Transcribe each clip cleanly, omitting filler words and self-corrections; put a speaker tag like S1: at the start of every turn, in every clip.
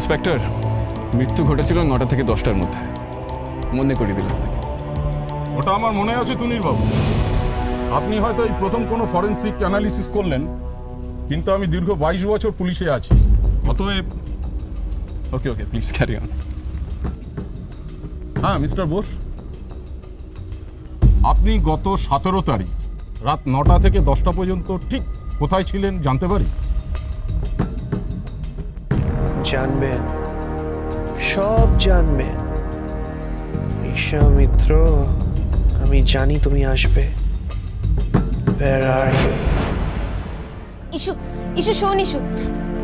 S1: Inspector, মৃত্যু ঘটেছিল 9টা থেকে 10টার মধ্যে। মনে করিয়ে দিলাম।
S2: ওটা আমার মনে আছে তুনির বাবু। আপনি হয়তো এই প্রথম কোনো ফরেনসিক অ্যানালিসিস করলেন, কিন্তু আমি দীর্ঘ 22 বছর পুলিশে আছি। অতএব
S1: ওকে ওকে, প্লিজ ক্যারি অন।
S2: হ্যাঁ মিস্টার বোস, আপনি গত 17 তারিখ রাত 9টা থেকে 10টা পর্যন্ত ঠিক কোথায় ছিলেন জানতে পারি?
S3: জানবেন, সব জানবেন। ঈশা মিত্র, আমি জানি তুমি আসবে। Where are you?
S4: Issue issue শোন ইস্যু,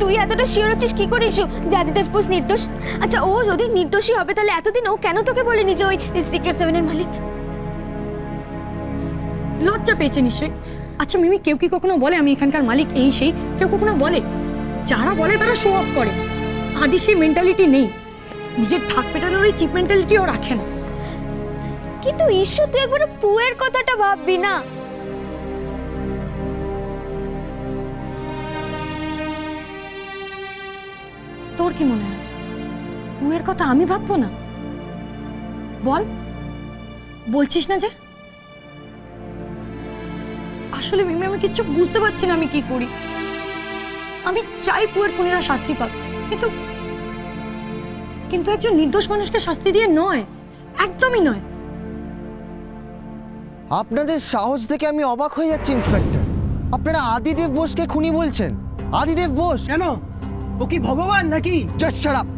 S4: তুই এতটা শিওর হচ্ছিস কি করে ইস্যু যে আদিদেব বোস নির্দোষ? আচ্ছা, ও যদি নির্দোষী হবে তাহলে এতদিন ও কেন তোকে বলেনি যে ওই সিক্রেট সেভেনের মালিক?
S5: লজ্জা পেয়েছে নিশ্চয়ই। আচ্ছা মিমি, কেউ কি কখনো বলে আমি এখানকার মালিক এই সেই? কেউ কখনো বলে? যারা বলে তারা শো অফ করে। আদি সেই মেন্টালিটি নেই, নিজের ঢাক পেটানোর ওই চিপ মেন্টালিটিও রাখে না।
S4: কিন্তু ইস্যু, তুই একবার পুয়ের কথাটা ভাববি না?
S5: তোর কি মনে হয় পুয়ের কথা আমি ভাববো না? বল, বলছিস না যে? আসলে মিমি, আমি কিচ্ছু বুঝতে পারছি না আমি কি করি। আমি চাই পুয়ের খুনিরা শাস্তি পাক, কিন্তু কিন্তু একজন নির্দোষ মানুষকে শাস্তি দিয়ে নয়, একদমই নয়।
S6: আপনাদের সাহস দেখে আমি অবাক হয়ে যাচ্ছি ইন্সপেক্টর। আপনারা আদিদেব বোসকে খুনি বলছেন? আদিদেব বোস
S3: কেন? ও কি ভগবান নাকি?
S6: Just shut up,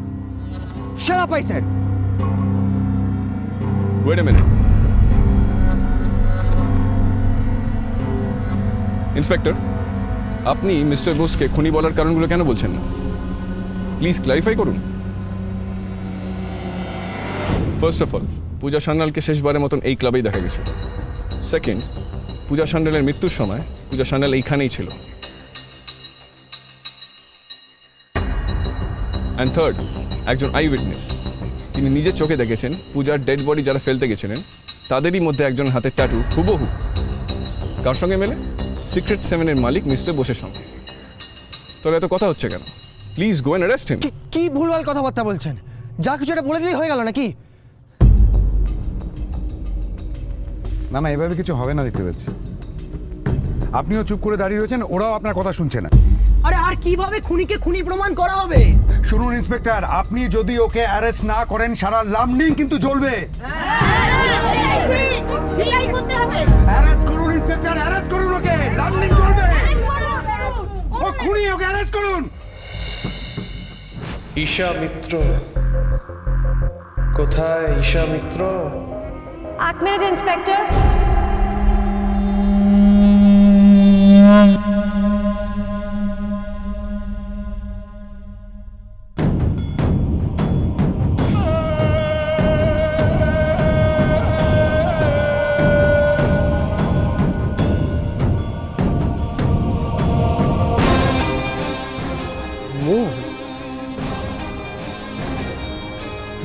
S6: shut up I said.
S1: Wait a minute. Inspector, আপনি মিস্টার বোসকে খুনি বলার কারণগুলো কেন বলছেন না? প্লিজ ক্লারিফাই করুন। ফার্স্ট অফ অল, পূজা সান্যালকে শেষবারের মতন এই ক্লাবেই দেখা গেছিল। সেকেন্ড, পূজা সান্যালের মৃত্যুর সময় পূজা সান্যাল এইখানেই ছিল। অ্যান্ড থার্ড, একজন আই উইটনেস, তিনি নিজের চোখে দেখেছেন পূজার ডেড বডি যারা ফেলতে গেছিলেন তাদেরই মধ্যে একজনের হাতের ট্যাটু হুবহু কার সঙ্গে মেলে? সিক্রেট সেভেনের মালিক মিস্টার বোসের সঙ্গে। তোর এত কথা হচ্ছে কেন? Please go and arrest him.
S6: কি ভুলভাল কথাবার্তা বলছেন? যা কিছু এটা বলে দিলেই হয়ে গেল নাকি?
S7: না না, এভাবে কিছু হবে না দেখতে পাচ্ছি। আপনিও চুপ করে দাঁড়িয়ে রয়েছেন, ওরাও আপনার কথা শুনছে না।
S3: আরে আর কিভাবে খুনিকে খুনি প্রমাণ করা হবে?
S7: শুনুন ইন্সপেক্টর, আপনি যদি ওকে অ্যারেস্ট না করেন সারা লামডিং কিন্তু জ্বলবে। অ্যারেস্ট করুন ইন্সপেক্টর, অ্যারেস্ট করুন ওকে, লামডিং জ্বলবে। ও খুনি, ওকে অ্যারেস্ট করুন।
S3: ঈশা মিত্র কোথায়? ঈশা মিত্র?
S4: 8 মিনিট ইন্সপেক্টর।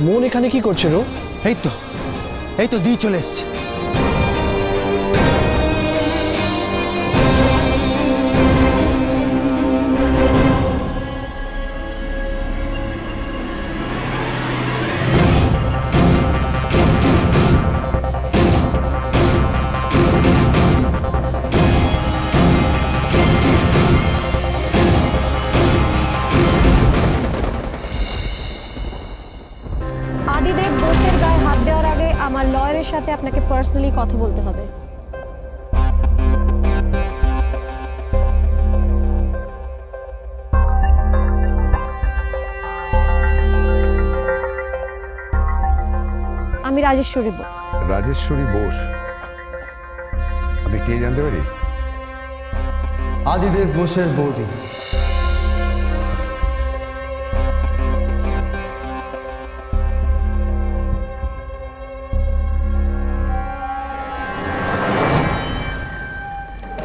S3: মন এখানে কি করছে রো?
S6: এই তো দিয়ে চলে এসছে।
S4: আদিদেব বোসের গায়ে হাত দেওয়ার আগে আমার লয়ারের সাথে আপনাকে পার্সোনালি কথা বলতে হবে। আমি রাজেশ্বরী বোস।
S7: রাজেশ্বরী বোস? আপনি কে জানতে পারি?
S6: আদিদেব বোসের বৌদি।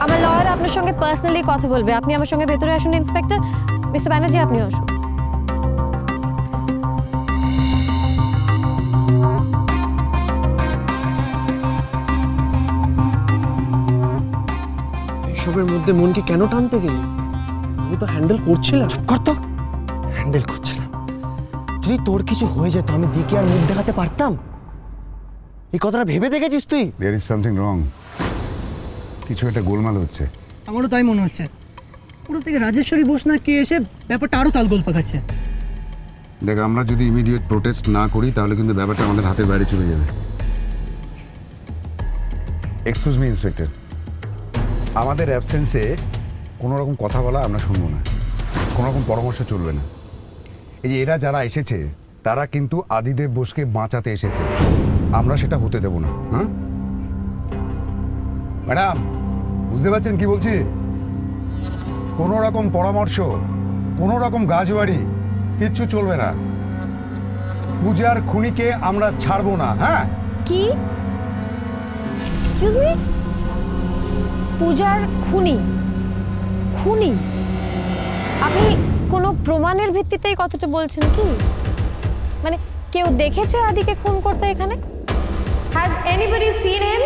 S4: আমার লয়ার আপনার সঙ্গে পার্সোনালি কথা বলবে। আপনি আমার সঙ্গে ভেতরে আসুন ইন্সপেক্টর। মিস্টার ব্যানার্জি, আপনিও আসুন।
S3: এসবের মধ্যে মনকে কেন টানতে গেলি? আমি তো হ্যান্ডেল করছিলাম।
S6: কর তো, হ্যান্ডেল করছিলাম। যদি তোর কিছু হয়ে যেত আমি দিকে আর মুখ দেখাতে পারতাম? এই কথাটা ভেবে দেখেছিস তুই?
S7: There is something wrong. কিছু একটা গোলমাল হচ্ছে।
S8: আমারও তাই মনে হচ্ছে। পুরো থেকে রাজেশ্বরী বোস না কে এসে ব্যাপারটা আরও তালগোল পাকাচ্ছে।
S7: দেখ, আমরা যদি ইমিডিয়েট প্রোটেস্ট না করি তাহলে কিন্তু ব্যাপারটা আমাদের হাতের বাইরে চলে যাবে। এক্সকিউজ মি ইন্সপেক্টর, আমাদের অ্যাবসেন্সে কোনো রকম কথা বলা আমরা শুনবো না, কোনো রকম পরামর্শ চলবে না। এই যে এরা যারা এসেছে তারা কিন্তু আদিদেব বোসকে বাঁচাতে এসেছে, আমরা সেটা হতে দেব না। হ্যাঁ ম্যাডাম, বুঝতে পারছেন কি বলছি? কোনো রকম পরামর্শ, কোনো রকম গাছবাড়ি কিচ্ছু চলবে না। পূজার খুনিকে আমরা ছাড়বো না। হ্যাঁ,
S4: কি? Excuse me? পূজার খুনি? খুনি? আপনি কোনো প্রমাণের ভিত্তিতে এই কথাটা বলছেন কি? মানে কেউ দেখেছে আদিকে খুন করতে এখানে? Has anybody seen him?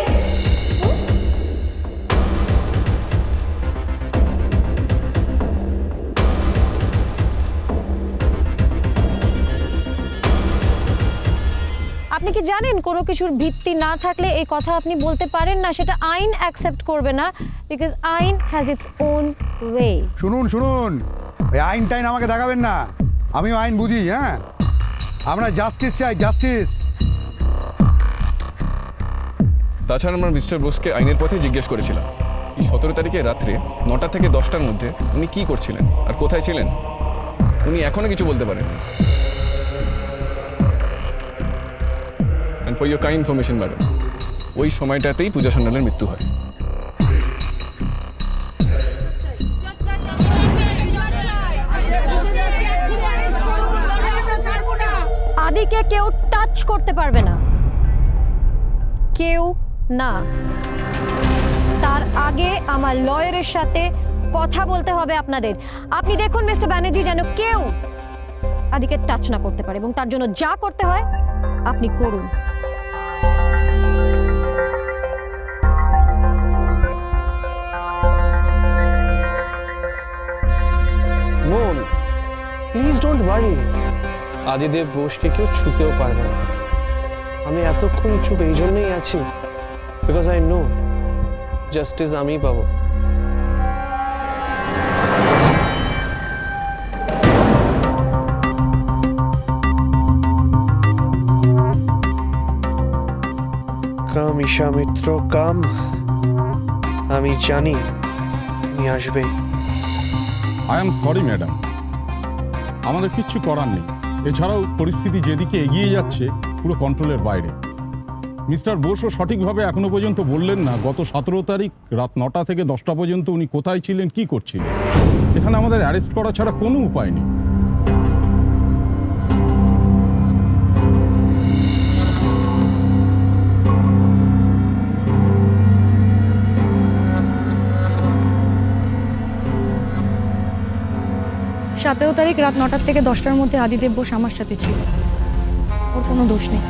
S4: আপনি কি জানেন কোনো কিছুর ভিত্তি না থাকলে এই কথা আপনি বলতে পারেন না, সেটা আইন অ্যাকসেপ্ট করবে না, বিকজ আইন হ্যাজ ইটস ওন ওয়ে।
S7: শুনুন শুনুন, এই আইন টাইন আমাকে দেখাবেন না, আমিও আইন বুঝি। হ্যাঁ, আমরা জাস্টিস চাই, জাস্টিস।
S1: তাছাড়া আমরা মিস্টার বোসকে আইনের পথে জিজ্ঞেস করেছিলাম এই 17 তারিখে রাত্রে 9টা থেকে 10টার মধ্যে উনি কি করছিলেন আর কোথায় ছিলেন। উনি এখনো কিছু বলতে পারেন। And for your kind information madam, ওই সময়টাতেই পূজা সান্যালের মৃত্যু হয়।
S4: আদিকে কেউ টাচ করতে পারবে না, কেউ না। তার আগে আমার লয়ারের সাথে কথা বলতে হবে আপনাদের। আপনি দেখুন মিস্টার ব্যানার্জি যেন কেউ আদিকে টাচ না করতে পারে, এবং তার জন্য যা করতে হয় আপনি করুন।
S3: মন, প্লিজ ডোন্ট ওয়ারি। আদিদেব বোসকে কেউ ছুতেও পারবে না। আমি এতক্ষণ চুপ এই জন্যই আছি, বিকজ আই নো জাস্টিস আমি পাবো। কাম ঈশা মিত্র কাম, আমি জানি তুমি আসবে।
S2: আই এম সরি ম্যাডাম, আমাদের কিচ্ছু করার নেই। এছাড়াও পরিস্থিতি যেদিকে এগিয়ে যাচ্ছে পুরো কন্ট্রোলের বাইরে। মিস্টার বোসও সঠিকভাবে এখনো পর্যন্ত বললেন না গত 17 তারিখ রাত 9টা থেকে 10টা পর্যন্ত উনি কোথায় ছিলেন, কি করছিলেন। এখানে আমাদের অ্যারেস্ট করা ছাড়া কোনো উপায় নেই।
S5: সতেরো তারিখ রাত 9টা থেকে 10টার মধ্যে আদিদেব বোস আমার সাথে ছিল, ওর কোনো দোষ নেই।